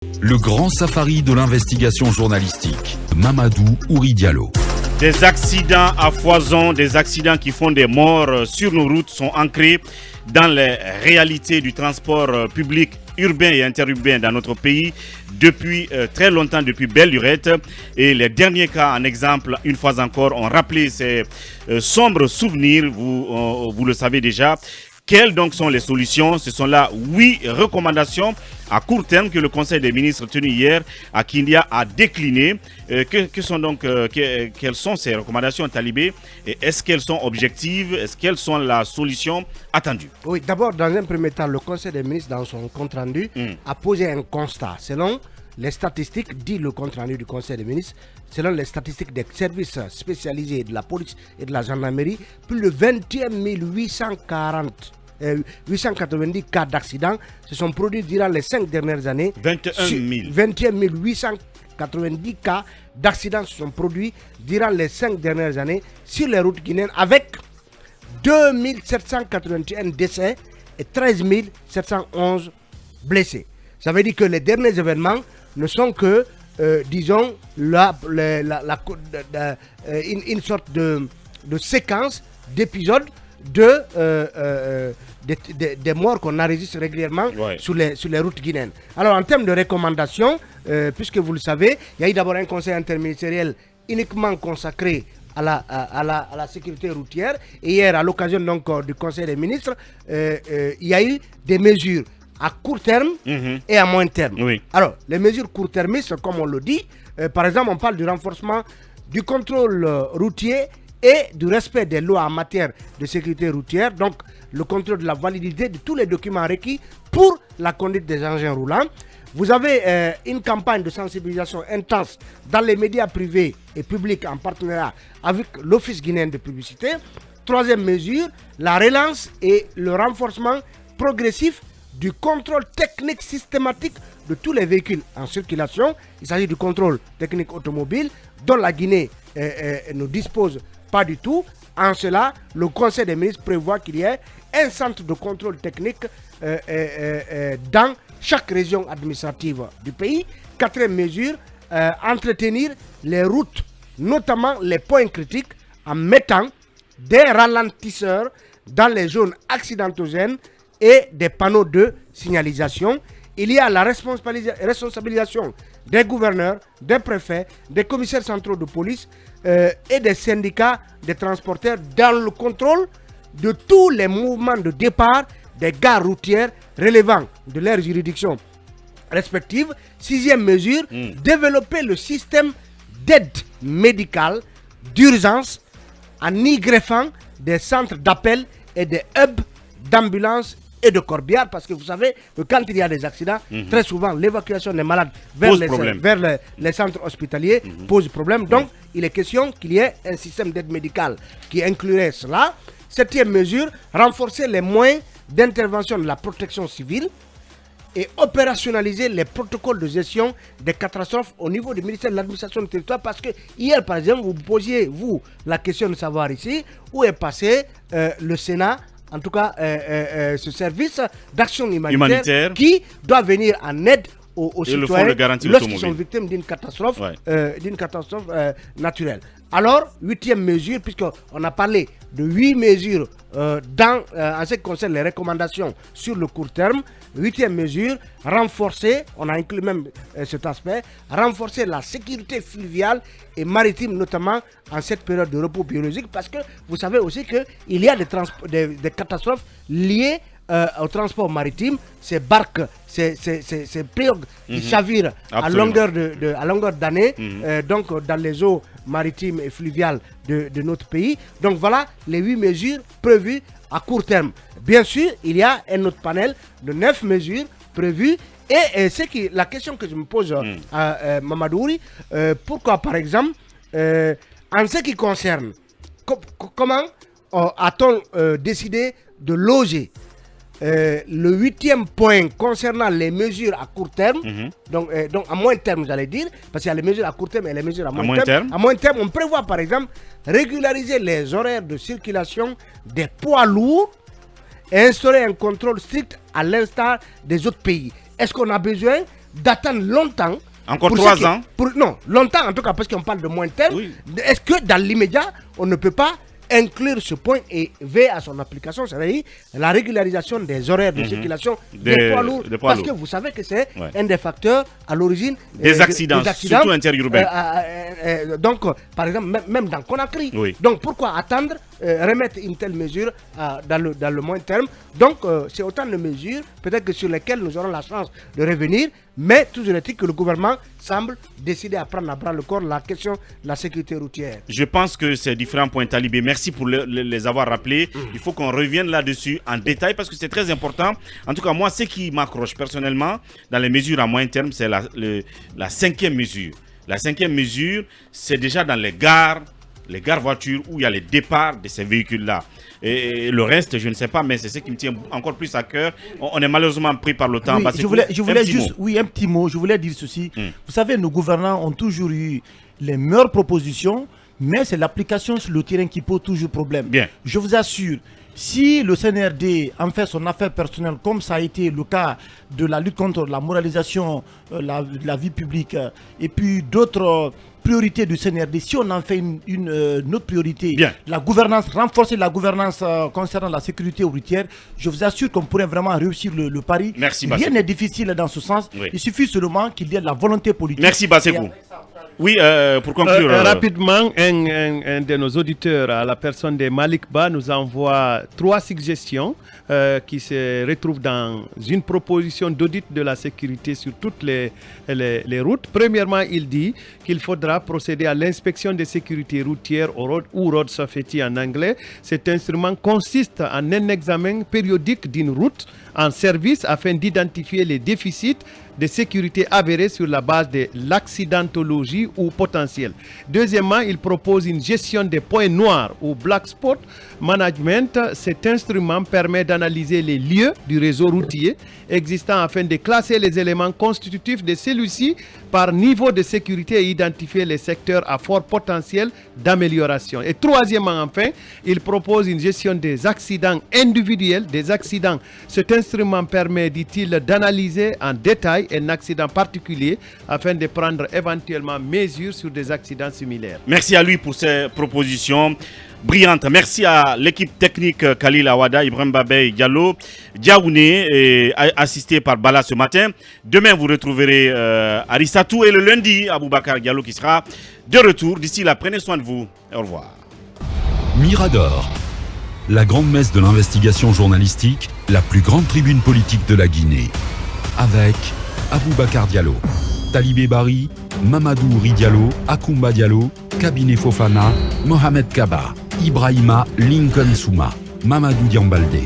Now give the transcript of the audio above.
Le grand safari de l'investigation journalistique. Mamadou Ouri Diallo. Des accidents à foison, des accidents qui font des morts sur nos routes sont ancrés dans les réalités du transport public urbain et interurbain dans notre pays depuis très longtemps, depuis belle lurette. Et les derniers cas en exemple, une fois encore, ont rappelé ces sombres souvenirs, vous le savez déjà. Quelles donc sont les solutions? Ce sont là 8 recommandations à court terme que le Conseil des ministres tenu hier à Kindia a décliné. Quelles sont ces recommandations, Talibé? Et est-ce qu'elles sont objectives? Est-ce qu'elles sont la solution attendue? Oui, d'abord, dans un premier temps, le Conseil des ministres, dans son compte-rendu, a posé un constat. Selon les statistiques, dit le compte-rendu du Conseil des ministres, selon les statistiques des services spécialisés de la police et de la gendarmerie, plus de 21 890 cas d'accidents se sont produits durant les 5 dernières années. 21 890 cas d'accidents se sont produits durant les 5 dernières années sur les routes guinéennes avec 2781 décès et 13 711 blessés. Ça veut dire que les derniers événements ne sont que, disons, une sorte de séquence d'épisodes des morts qu'on enregistre régulièrement sur les routes guinéennes. Alors en termes de recommandations, puisque vous le savez, il y a eu d'abord un conseil interministériel uniquement consacré à la sécurité routière. Et hier, à l'occasion donc du conseil des ministres, il y a eu des mesures à court terme et à moyen terme. Oui. Alors, les mesures court-termistes, comme on le dit, par exemple, on parle du renforcement du contrôle routier et du respect des lois en matière de sécurité routière, donc le contrôle de la validité de tous les documents requis pour la conduite des engins roulants. Vous avez une campagne de sensibilisation intense dans les médias privés et publics en partenariat avec l'Office guinéen de publicité. Troisième mesure, la relance et le renforcement progressif du contrôle technique systématique de tous les véhicules en circulation. Il s'agit du contrôle technique automobile dont la Guinée ne dispose pas du tout. En cela, le Conseil des ministres prévoit qu'il y ait un centre de contrôle technique dans chaque région administrative du pays. Quatrième mesure, entretenir les routes, notamment les points critiques, en mettant des ralentisseurs dans les zones accidentogènes et des panneaux de signalisation. Il y a la responsabilisation des gouverneurs, des préfets, des commissaires centraux de police et des syndicats des transporteurs dans le contrôle de tous les mouvements de départ des gares routières relevant de leur juridiction respective. Sixième mesure, développer le système d'aide médicale d'urgence en y greffant des centres d'appel et des hubs d'ambulance et de corbillard, parce que vous savez que quand il y a des accidents, très souvent l'évacuation des malades vers les centres hospitaliers pose problème. Donc il est question qu'il y ait un système d'aide médicale qui inclurait cela. Septième mesure, renforcer les moyens d'intervention de la protection civile et opérationnaliser les protocoles de gestion des catastrophes au niveau du ministère de l'administration du territoire, parce que hier par exemple vous posiez la question de savoir ici où est passé le Sénat, en tout cas ce service d'action humanitaire qui doit venir en aide aux citoyens lorsqu'ils sont victimes d'une catastrophe, naturelle. Alors, huitième mesure, puisqu'on a parlé de 8 mesures en ce qui concerne les recommandations sur le court terme. Huitième mesure, renforcer, on a inclus même cet aspect, renforcer la sécurité fluviale et maritime, notamment en cette période de repos biologique, parce que vous savez aussi qu'il y a des catastrophes liées au transport maritime, ces barques, ces pirogues qui chavirent à longueur d'année, donc dans les eaux maritimes et fluviales de notre pays. Donc voilà les 8 mesures prévues à court terme. Bien sûr, il y a un autre panel de 9 mesures prévues. Et la question que je me pose, Mamadou Ouri, pourquoi par exemple, en ce qui concerne, comment a-t-on décidé de loger le 8e point concernant les mesures à court terme, donc à moyen terme j'allais dire, parce qu'il y a les mesures à court terme et les mesures à moyen terme. À moyen terme, on prévoit par exemple régulariser les horaires de circulation des poids lourds et instaurer un contrôle strict à l'instar des autres pays. Est-ce qu'on a besoin d'attendre longtemps. Encore 3 ans Non, longtemps en tout cas, parce qu'on parle de moins terme. Oui. Est-ce que dans l'immédiat, on ne peut pas inclure ce point et veiller à son application, c'est-à-dire la régularisation des horaires de circulation des poids lourds, parce que vous savez que c'est un des facteurs à l'origine des accidents, surtout interurbains. Donc, par exemple, même dans Conakry. Oui. Donc, pourquoi attendre, remettre une telle mesure dans le moins terme? Donc, c'est autant de mesures, peut-être que sur lesquelles nous aurons la chance de revenir, mais toujours est-il que le gouvernement semble décider à prendre à bras le corps la question de la sécurité routière. Je pense que ces différents points, Talibé, merci pour les avoir rappelés. Il faut qu'on revienne là-dessus en détail parce que c'est très important. En tout cas, moi, ce qui m'accroche personnellement dans les mesures à moyen terme, c'est la cinquième mesure. La cinquième mesure, c'est déjà dans les gares voitures où il y a les départs de ces véhicules-là. Et le reste, je ne sais pas, mais c'est ce qui me tient encore plus à cœur. On est malheureusement pris par le temps. Oui, je voulais juste, un petit mot. Je voulais dire ceci. Vous savez, nos gouvernants ont toujours eu les meilleures propositions, mais c'est l'application sur le terrain qui pose toujours problème. Bien. Je vous assure, si le CNRD en fait son affaire personnelle, comme ça a été le cas de la lutte contre la moralisation de la vie publique, et puis d'autres priorités du CNRD, si on en fait une autre priorité, bien, la gouvernance, renforcer la gouvernance concernant la sécurité routière, je vous assure qu'on pourrait vraiment réussir le pari. Merci, Rien n'est difficile dans ce sens. Oui. Il suffit seulement qu'il y ait de la volonté politique. Merci, Bassekou. Oui, pour conclure. Rapidement, un de nos auditeurs, à la personne de Malik Ba, nous envoie 3 suggestions qui se retrouvent dans une proposition d'audit de la sécurité sur toutes les routes. Premièrement, il dit qu'il faudra procéder à l'inspection de sécurité routière ou road safety en anglais. Cet instrument consiste en un examen périodique d'une route en service afin d'identifier les déficits de sécurité avérés sur la base de l'accidentologie ou potentielle. Deuxièmement, il propose une gestion des points noirs ou black spot management. Cet instrument permet d'analyser les lieux du réseau routier existant afin de classer les éléments constitutifs de celui-ci par niveau de sécurité et identifier les secteurs à fort potentiel d'amélioration. Et troisièmement, enfin, il propose une gestion des accidents individuels, des accidents. Cet instrument permet, dit-il, d'analyser en détail un accident particulier afin de prendre éventuellement mesure sur des accidents similaires. Merci à lui pour ces propositions brillantes. Merci à l'équipe technique Khalil Awada, Ibrahim Babey, Diallo, Diaouné, assisté par Bala ce matin. Demain, vous retrouverez Arissatou et le lundi, Aboubakar Diallo qui sera de retour. D'ici là, prenez soin de vous. Au revoir. Mirador, la grande messe de l'investigation journalistique, la plus grande tribune politique de la Guinée. Avec Aboubakar Diallo, Talibé Bari, Mamadou Ouri Diallo, Akoumba Diallo, Kabinet Fofana, Mohamed Kaba, Ibrahima Lincoln Souma, Mamadou Diambaldé.